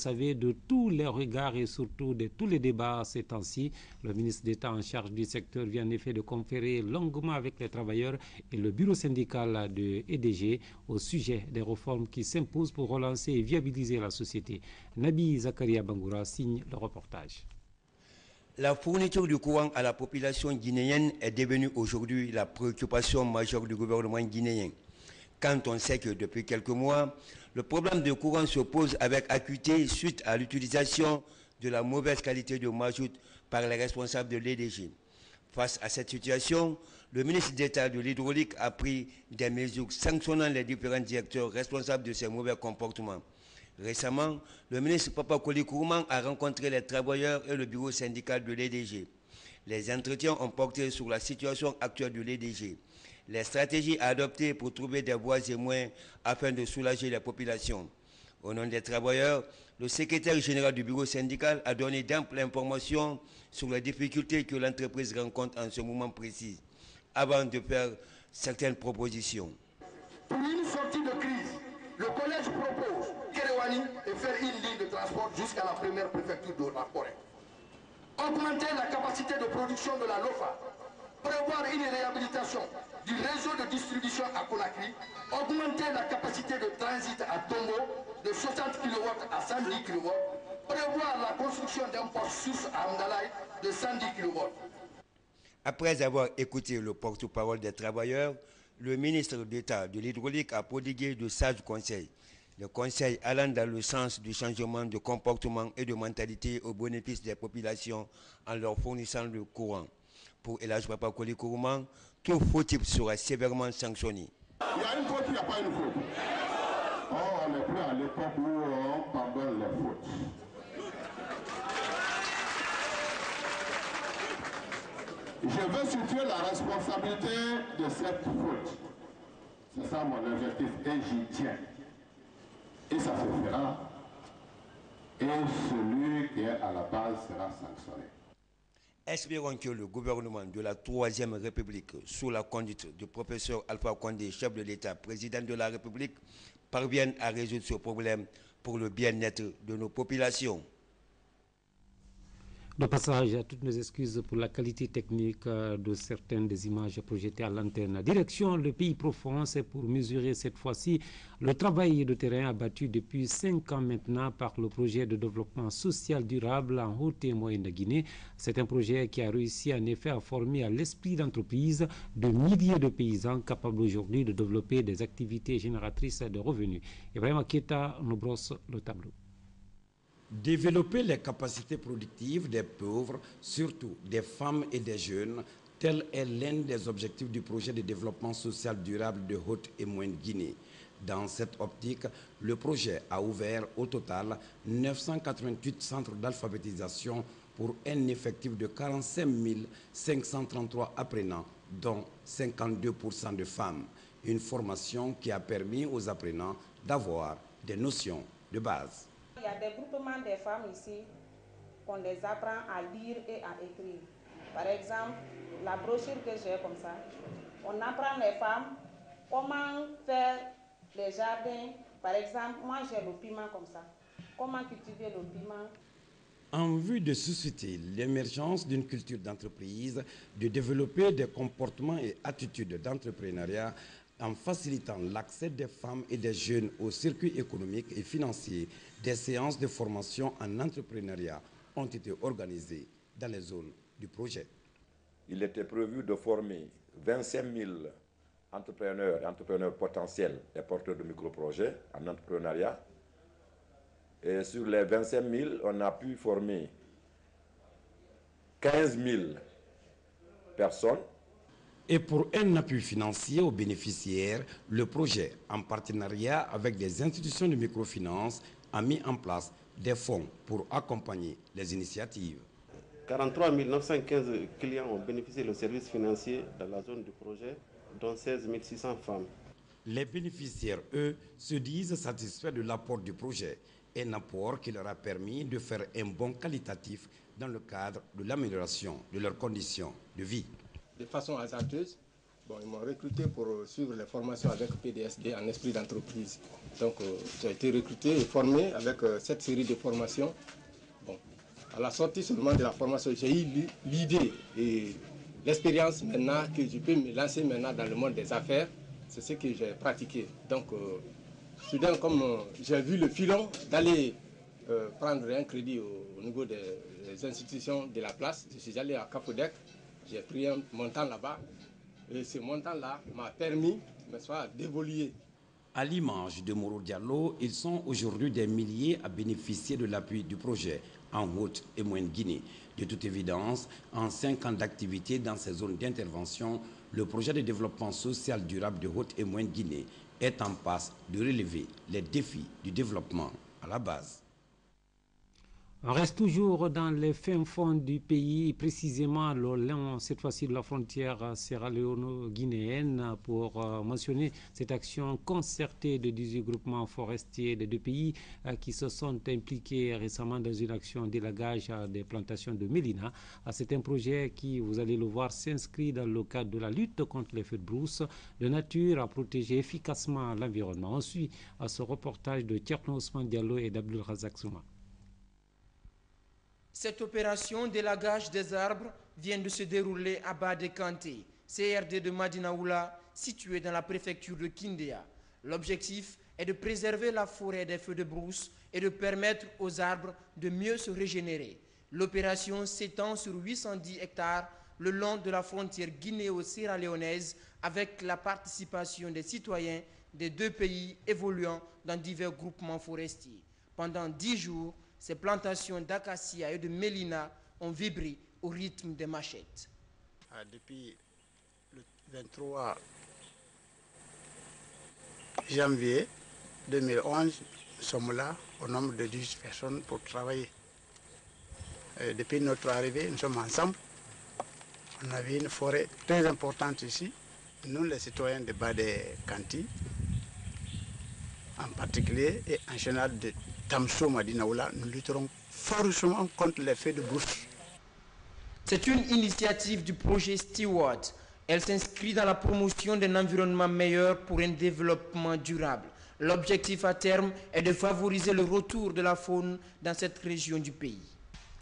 Vous savez, de tous les regards et surtout de tous les débats ces temps-ci, le ministre d'État en charge du secteur vient en effet de conférer longuement avec les travailleurs et le bureau syndical de EDG au sujet des réformes qui s'imposent pour relancer et viabiliser la société. Nabi Zakaria Bangoura signe le reportage. La fourniture du courant à la population guinéenne est devenue aujourd'hui la préoccupation majeure du gouvernement guinéen. Quand on sait que depuis quelques mois, le problème de courant se pose avec acuité suite à l'utilisation de la mauvaise qualité de mazout par les responsables de l'EDG. Face à cette situation, le ministre d'État de l'Hydraulique a pris des mesures sanctionnant les différents directeurs responsables de ces mauvais comportements. Récemment, le ministre Papa Koli Kourman a rencontré les travailleurs et le bureau syndical de l'EDG. Les entretiens ont porté sur la situation actuelle de l'EDG, les stratégies adoptées pour trouver des voies et moyens afin de soulager la population. Au nom des travailleurs, le secrétaire général du bureau syndical a donné d'amples informations sur les difficultés que l'entreprise rencontre en ce moment précis, avant de faire certaines propositions. Pour une sortie de crise, le collège propose Kéréwani et faire une ligne de transport jusqu'à la première préfecture de la forêt. Augmenter la capacité de production de la LOFA, prévoir une réhabilitation du réseau de distribution à Conakry, augmenter la capacité de transit à Tombo de 60 kW à 110 kW, prévoir la construction d'un port source à Amdalaï de 110 kW. Après avoir écouté le porte-parole des travailleurs, le ministre d'État de l'Hydraulique a prodigué de sages conseils. Le conseil allant dans le sens du changement de comportement et de mentalité au bénéfice des populations en leur fournissant le courant. Pour Elhadji Papa Koli Kourman, tout fautif sera sévèrement sanctionné. Il y a une faute, il n'y a pas une faute. Oh, on n'est plus à l'époque où on pardonne les fautes. Je veux situer la responsabilité de cette faute. C'est ça mon objectif et j'y tiens. Et ça se fera. Et celui qui est à la base sera sanctionné. Espérons que le gouvernement de la Troisième République, sous la conduite du professeur Alpha Condé, chef de l'État, président de la République, parvienne à résoudre ce problème pour le bien-être de nos populations. De passage, à toutes nos excuses pour la qualité technique de certaines des images projetées à l'antenne. Direction le pays profond, c'est pour mesurer cette fois-ci le travail de terrain abattu depuis 5 ans maintenant par le projet de développement social durable en Haute et Moyenne Guinée. C'est un projet qui a réussi en effet à former à l'esprit d'entreprise de milliers de paysans capables aujourd'hui de développer des activités génératrices de revenus. Ibrahima Keita nous brosse le tableau. Développer les capacités productives des pauvres, surtout des femmes et des jeunes, tel est l'un des objectifs du projet de développement social durable de Haute et Moyenne Guinée. Dans cette optique, le projet a ouvert au total 988 centres d'alphabétisation pour un effectif de 45 533 apprenants, dont 52% de femmes. Une formation qui a permis aux apprenants d'avoir des notions de base. Il y a des groupements des femmes ici qu'on les apprend à lire et à écrire. Par exemple, la brochure que j'ai comme ça, on apprend les femmes comment faire les jardins. Par exemple, moi j'ai le piment comme ça. Comment cultiver le piment. En vue de susciter l'émergence d'une culture d'entreprise, de développer des comportements et attitudes d'entrepreneuriat, en facilitant l'accès des femmes et des jeunes au circuit économique et financier, des séances de formation en entrepreneuriat ont été organisées dans les zones du projet. Il était prévu de former 25 000 entrepreneurs potentiels et porteurs de microprojets en entrepreneuriat. Et sur les 25 000, on a pu former 15 000 personnes. Et pour un appui financier aux bénéficiaires, le projet, en partenariat avec des institutions de microfinance, a mis en place des fonds pour accompagner les initiatives. 43 915 clients ont bénéficié du service financier dans la zone du projet, dont 16 600 femmes. Les bénéficiaires, eux, se disent satisfaits de l'apport du projet, un apport qui leur a permis de faire un bond qualitatif dans le cadre de l'amélioration de leurs conditions de vie. De façon hasardeuse, Bon, ils m'ont recruté pour suivre les formations avec PDSD en esprit d'entreprise. Donc j'ai été recruté et formé avec cette série de formations. Bon, à la sortie seulement de la formation, j'ai eu l'idée et l'expérience maintenant que je peux me lancer maintenant dans le monde des affaires. C'est ce que j'ai pratiqué. Donc, soudain, comme j'ai vu le filon d'aller prendre un crédit au niveau des institutions de la place, je suis allé à Capodec, j'ai pris un montant là-bas, et ce montant-là m'a permis d'évoluer. À l'image de Moro Diallo, ils sont aujourd'hui des milliers à bénéficier de l'appui du projet en Haute et Moyenne Guinée. De toute évidence, en 5 ans d'activité dans ces zones d'intervention, le projet de développement social durable de Haute et Moyenne Guinée est en passe de relever les défis du développement à la base. On reste toujours dans les fins fonds du pays, précisément le long, cette fois-ci de la frontière sierra-léone-guinéenne, pour mentionner cette action concertée de 18 groupements forestiers des deux pays qui se sont impliqués récemment dans une action d'élagage des plantations de Mélina. C'est un projet qui, vous allez le voir, s'inscrit dans le cadre de la lutte contre les feux de brousse, de nature à protéger efficacement l'environnement. On suit à ce reportage de Thierno Ousmane Diallo et d'Abdul Razak Souma. Cette opération d'élagage des arbres vient de se dérouler à Badé-Kanté, CRD de Madinaoula, situé dans la préfecture de Kindéa. L'objectif est de préserver la forêt des feux de brousse et de permettre aux arbres de mieux se régénérer. L'opération s'étend sur 810 hectares le long de la frontière guinéo-sierra-léonaise avec la participation des citoyens des deux pays évoluant dans divers groupements forestiers. Pendant 10 jours, ces plantations d'acacia et de mélina ont vibré au rythme des machettes. Depuis le 23 janvier 2011, nous sommes là au nombre de 10 personnes pour travailler. Et depuis notre arrivée, nous sommes ensemble. On avait une forêt très importante ici. Nous, les citoyens de Badé-Kanté, en particulier, et en général de Tamso Madinaoula, nous lutterons farouchement contre les feux de brousse. C'est une initiative du projet Steward. Elle s'inscrit dans la promotion d'un environnement meilleur pour un développement durable. L'objectif à terme est de favoriser le retour de la faune dans cette région du pays.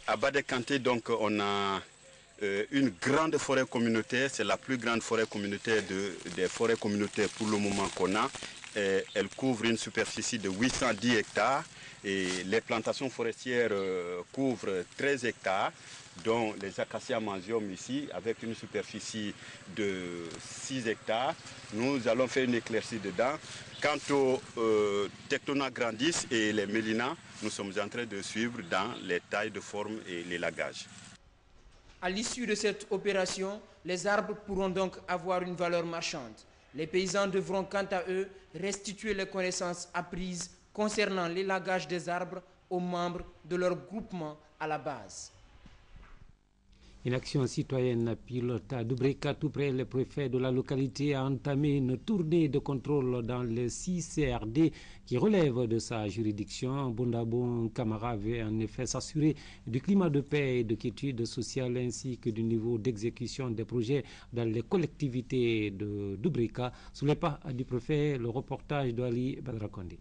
À Badé-Kanté, donc, on a une grande forêt communautaire. C'est la plus grande forêt communautaire des forêts communautaires pour le moment qu'on a. Elle couvre une superficie de 810 hectares. Et les plantations forestières couvrent 13 hectares, dont les acacias mansium ici, avec une superficie de 6 hectares. Nous allons faire une éclaircie dedans. Quant aux tectona grandis et les mélinas, nous sommes en train de suivre dans les tailles de forme et l'élagage. À l'issue de cette opération, les arbres pourront donc avoir une valeur marchande. Les paysans devront quant à eux restituer les connaissances apprises concernant l'élagage des arbres aux membres de leur groupement à la base. Une action citoyenne pilote à Dubreka, tout près, le préfet de la localité a entamé une tournée de contrôle dans les 6 CRD qui relèvent de sa juridiction. Bondabon Camara veut en effet s'assurer du climat de paix et de quiétude sociale ainsi que du niveau d'exécution des projets dans les collectivités de Dubreka. Sous les pas du préfet, le reportage d'Ali Badrakonde.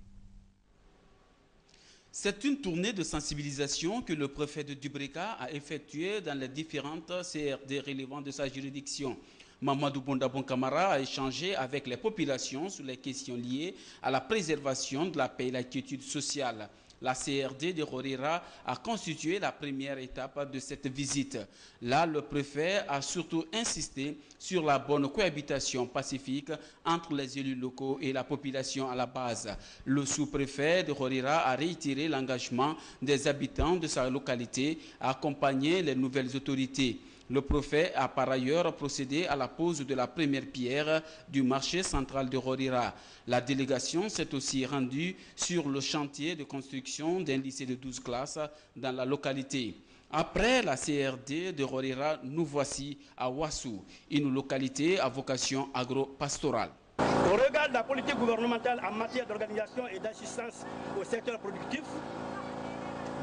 C'est une tournée de sensibilisation que le préfet de Dubreka a effectuée dans les différentes CRD relevant de sa juridiction. Mamadou Bondabon Camara a échangé avec les populations sur les questions liées à la préservation de la paix et la quiétude sociale. La CRD de Rorira a constitué la première étape de cette visite. Là, le préfet a surtout insisté sur la bonne cohabitation pacifique entre les élus locaux et la population à la base. Le sous-préfet de Rorira a réitéré l'engagement des habitants de sa localité à accompagner les nouvelles autorités. Le préfet a par ailleurs procédé à la pose de la première pierre du marché central de Rorira. La délégation s'est aussi rendue sur le chantier de construction d'un lycée de 12 classes dans la localité. Après la CRD de Rorira, nous voici à Ouassou, une localité à vocation agro-pastorale. Au regard de la politique gouvernementale en matière d'organisation et d'assistance au secteur productif,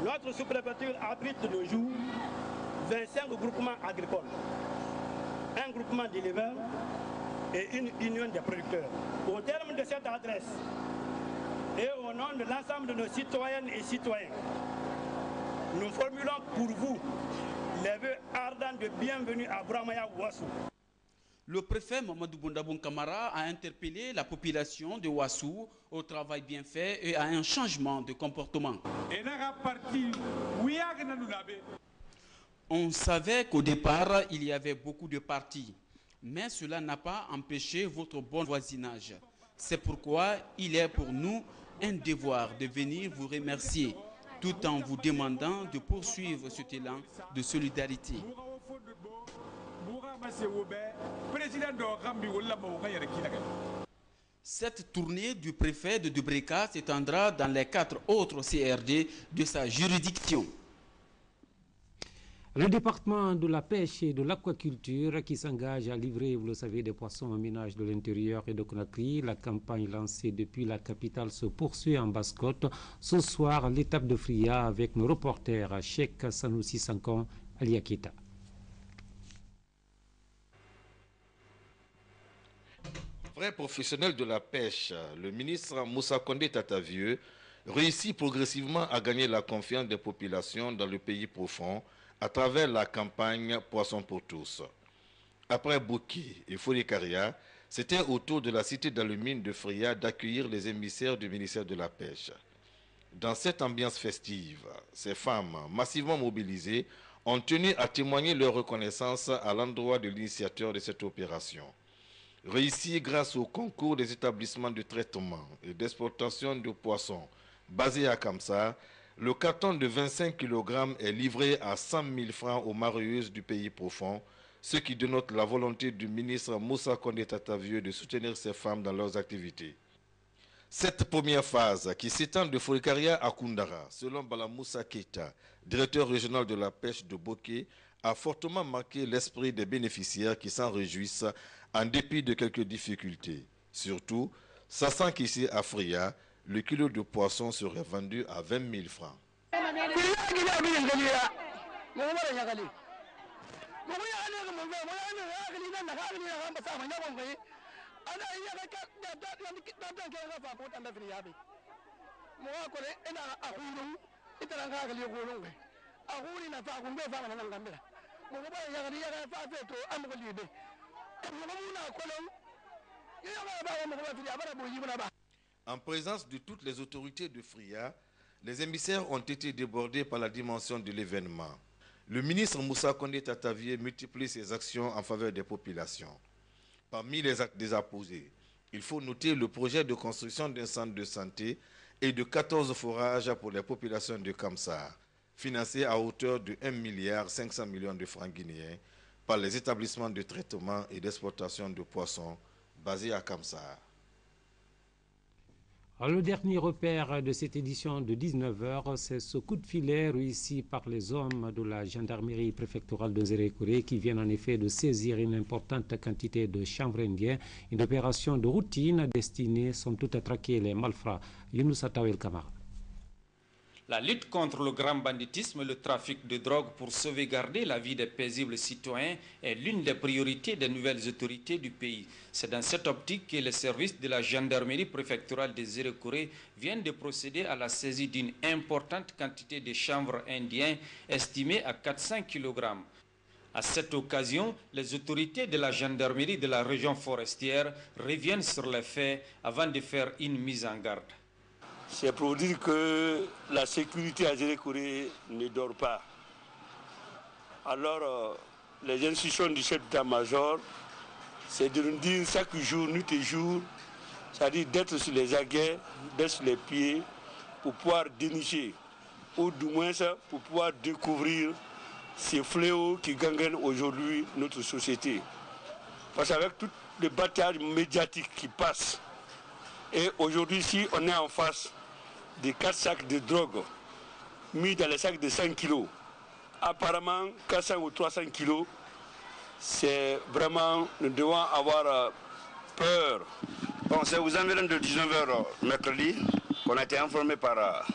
notre sous-préfecture abrite de nos jours 25 groupements agricoles, un groupement d'éleveurs et une union des producteurs. Au terme de cette adresse et au nom de l'ensemble de nos citoyennes et citoyens, nous formulons pour vous les vœux ardents de bienvenue à Bouramaya Ouassou. Le préfet Mamadou Bondabon Kamara a interpellé la population de Ouassou au travail bien fait et à un changement de comportement. On savait qu'au départ, il y avait beaucoup de partis, mais cela n'a pas empêché votre bon voisinage. C'est pourquoi il est pour nous un devoir de venir vous remercier, tout en vous demandant de poursuivre cet élan de solidarité. Cette tournée du préfet de Dubreka s'étendra dans les 4 autres CRD de sa juridiction. Le département de la pêche et de l'aquaculture qui s'engage à livrer, vous le savez, des poissons aux ménages de l'intérieur et de Conakry. La campagne lancée depuis la capitale se poursuit en Basse-Côte. Ce soir, l'étape de Fria avec nos reporters Cheikh Sanoussi Sankon, Ali Akita. Vrai professionnel de la pêche, le ministre Moussa Condé Tatavieux réussit progressivement à gagner la confiance des populations dans le pays profond à travers la campagne Poisson pour tous. Après Bouki et Fourikaria, c'était au tour de la cité d'Alumine de Fria d'accueillir les émissaires du ministère de la Pêche. Dans cette ambiance festive, ces femmes massivement mobilisées ont tenu à témoigner leur reconnaissance à l'endroit de l'initiateur de cette opération. Réussi grâce au concours des établissements de traitement et d'exportation de poissons basés à Kamsa, le carton de 25 kg est livré à 100 000 francs aux mareyeuses du pays profond, ce qui dénote la volonté du ministre Moussa Condé Tatavieux de soutenir ces femmes dans leurs activités. Cette première phase, qui s'étend de Fourikaria à Koundara, selon Bala Moussa Keita, directeur régional de la pêche de Boké, a fortement marqué l'esprit des bénéficiaires qui s'en réjouissent en dépit de quelques difficultés. Surtout, sachant qu'ici à Fria, le kilo de poisson serait vendu à 20 000 francs. En présence de toutes les autorités de Fria, les émissaires ont été débordés par la dimension de l'événement. Le ministre Moussa Condé Tatavieux multiplie ses actions en faveur des populations. Parmi les actes déjà posés, il faut noter le projet de construction d'un centre de santé et de 14 forages pour les populations de Kamsa, financé à hauteur de 1,5 milliard de francs guinéens par les établissements de traitement et d'exportation de poissons basés à Kamsa. Le dernier repère de cette édition de 19h, c'est ce coup de filet réussi par les hommes de la gendarmerie préfectorale de Zérékouré qui viennent en effet de saisir une importante quantité de chanvre indien, une opération de routine destinée somme toute à traquer les malfrats. Younoussa Tawel Kamara. La lutte contre le grand banditisme et le trafic de drogue pour sauvegarder la vie des paisibles citoyens est l'une des priorités des nouvelles autorités du pays. C'est dans cette optique que les services de la gendarmerie préfectorale de Zérékouré viennent de procéder à la saisie d'une importante quantité de chanvre indien estimée à 400 kg. À cette occasion, les autorités de la gendarmerie de la région forestière reviennent sur les faits avant de faire une mise en garde. C'est pour dire que la sécurité à Zérékouré ne dort pas. Alors, les instructions du chef d'état-major, c'est de nous dire chaque jour, nuit et jour, c'est-à-dire d'être sur les aguets, d'être sur les pieds, pour pouvoir dénicher, ou du moins pour pouvoir découvrir ces fléaux qui gangrènent aujourd'hui notre société. Parce qu'avec toutes les batailles médiatiques qui passent, et aujourd'hui, si on est en face des 4 sacs de drogue mis dans les sacs de 5 kilos, apparemment 400 ou 300 kilos, c'est vraiment, nous devons avoir peur. Bon, c'est aux environs de 19h mercredi qu'on a été informé par